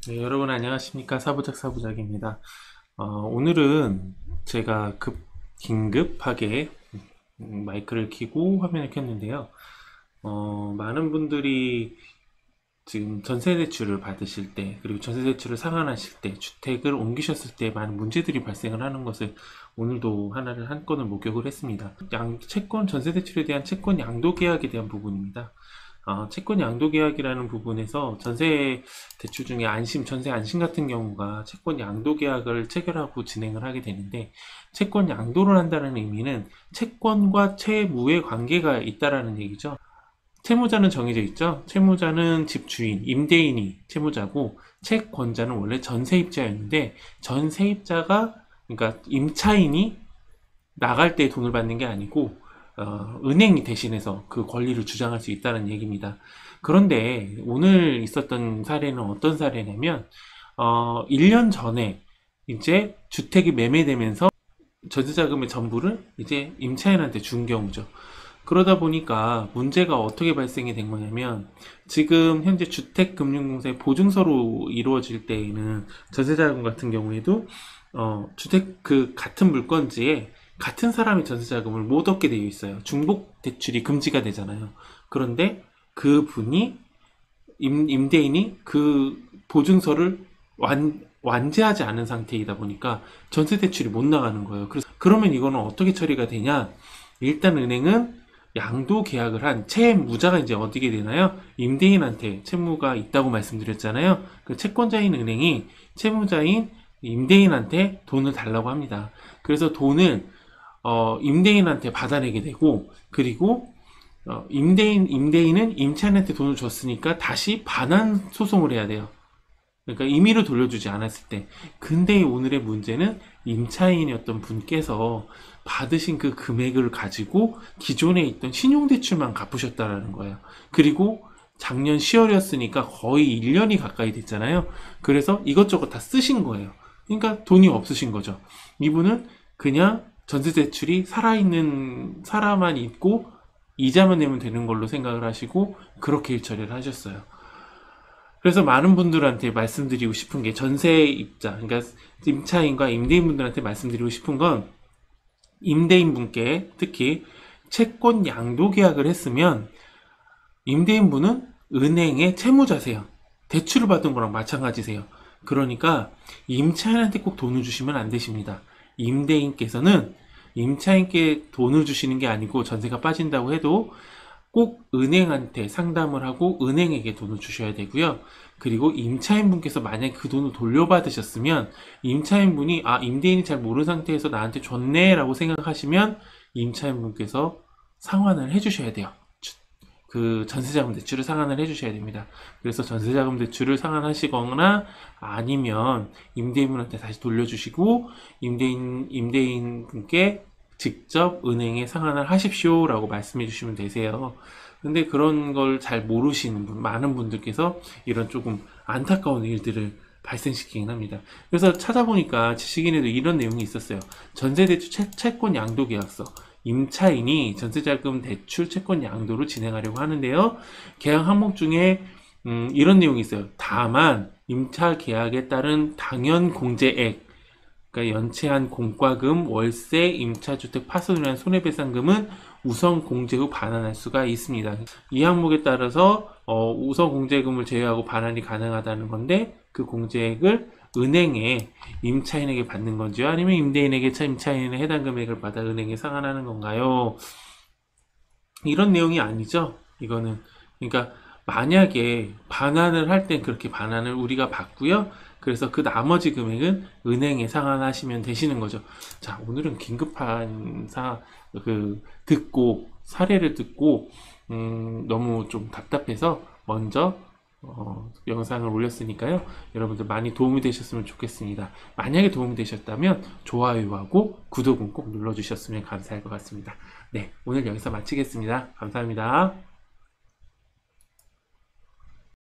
네, 여러분 안녕하십니까? 사부작입니다. 오늘은 제가 긴급하게 마이크를 켜고 화면을 켰는데요. 많은 분들이 지금 전세대출을 받으실 때, 그리고 전세대출을 상환하실 때, 주택을 옮기셨을 때 많은 문제들이 발생을 하는 것을 오늘도 한 건을 목격을 했습니다. 전세대출에 대한 채권 양도 계약에 대한 부분입니다. 채권 양도 계약이라는 부분에서 전세 대출 중에 전세 안심 같은 경우가 채권 양도 계약을 체결하고 진행을 하게 되는데, 채권 양도를 한다는 의미는 채권과 채무의 관계가 있다라는 얘기죠. 채무자는 정해져 있죠. 채무자는 집주인, 임대인이 채무자고, 채권자는 원래 전세입자였는데, 전세입자가, 그러니까 임차인이 나갈 때 돈을 받는 게 아니고, 은행이 대신해서 그 권리를 주장할 수 있다는 얘기입니다. 그런데 오늘 있었던 사례는 어떤 사례냐면, 1년 전에 이제 주택이 매매되면서 전세자금의 전부를 이제 임차인한테 준 경우죠. 그러다 보니까 문제가 어떻게 발생이 된 거냐면, 지금 현재 주택금융공사의 보증서로 이루어질 때에는 전세자금 같은 경우에도 주택 그 같은 물건지에 같은 사람이 전세자금을 못 얻게 되어 있어요. 중복 대출이 금지가 되잖아요. 그런데 그 분이 임대인이 그 보증서를 완제하지 않은 상태이다 보니까 전세 대출이 못 나가는 거예요. 그래서 그러면 이거는 어떻게 처리가 되냐? 일단 은행은 양도 계약을 한 채무자가 이제 어떻게 되나요? 임대인한테 채무가 있다고 말씀드렸잖아요. 그 채권자인 은행이 채무자인 임대인한테 돈을 달라고 합니다. 그래서 돈을 임대인한테 받아내게 되고, 그리고 임대인은 임차인한테 돈을 줬으니까 다시 반환 소송을 해야 돼요. 그러니까 임의로 돌려주지 않았을 때. 근데 오늘의 문제는 임차인이었던 분께서 받으신 그 금액을 가지고 기존에 있던 신용대출만 갚으셨다라는 거예요. 그리고 작년 10월이었으니까 거의 1년이 가까이 됐잖아요. 그래서 이것저것 다 쓰신 거예요. 그러니까 돈이 없으신 거죠. 이분은 그냥 전세대출이 살아있는 사람만 있고 이자만 내면 되는 걸로 생각을 하시고 그렇게 일처리를 하셨어요. 그래서 많은 분들한테 말씀드리고 싶은 게, 전세입자, 그러니까 임차인과 임대인분들한테 말씀드리고 싶은 건, 임대인분께 특히 채권 양도 계약을 했으면 임대인분은 은행의 채무자세요. 대출을 받은 거랑 마찬가지세요. 그러니까 임차인한테 꼭 돈을 주시면 안 되십니다. 임대인께서는 임차인께 돈을 주시는 게 아니고, 전세가 빠진다고 해도 꼭 은행한테 상담을 하고 은행에게 돈을 주셔야 되고요. 그리고 임차인분께서 만약에 그 돈을 돌려받으셨으면, 임차인분이 임대인이 잘 모르는 상태에서 나한테 줬네 라고 생각하시면 임차인분께서 상환을 해주셔야 돼요. 그 전세자금 대출을 상환을 해주셔야 됩니다. 그래서 전세자금 대출을 상환하시거나 아니면 임대인분한테 다시 돌려주시고, 임대인분께 직접 은행에 상환을 하십시오 라고 말씀해 주시면 되세요. 근데 그런 걸 잘 모르시는 많은 분들께서 이런 조금 안타까운 일들을 발생시키긴 합니다. 그래서 찾아보니까 지식인에도 이런 내용이 있었어요. 전세대출 채권 양도 계약서. 임차인이 전세자금 대출 채권 양도를 진행하려고 하는데요. 계약 항목 중에 이런 내용이 있어요. 다만 임차 계약에 따른 당연 공제액, 그러니까 연체한 공과금, 월세, 임차주택 파손을 위한 손해배상금은 우선 공제 후 반환할 수가 있습니다. 이 항목에 따라서 우선 공제금을 제외하고 반환이 가능하다는 건데, 그 공제액을 은행에 임차인에게 받는 건지요, 아니면 임대인에게 임차인의 해당 금액을 받아 은행에 상환하는 건가요? 이런 내용이 아니죠. 이거는, 그러니까 만약에 반환을 할 땐 그렇게 반환을 우리가 받고요. 그래서 그 나머지 금액은 은행에 상환하시면 되시는 거죠. 자, 오늘은 긴급한 사례를 듣고 너무 좀 답답해서 먼저 영상을 올렸으니까요. 여러분들 많이 도움이 되셨으면 좋겠습니다. 만약에 도움이 되셨다면 좋아요하고 구독은 꼭 눌러주셨으면 감사할 것 같습니다. 네, 오늘 여기서 마치겠습니다. 감사합니다.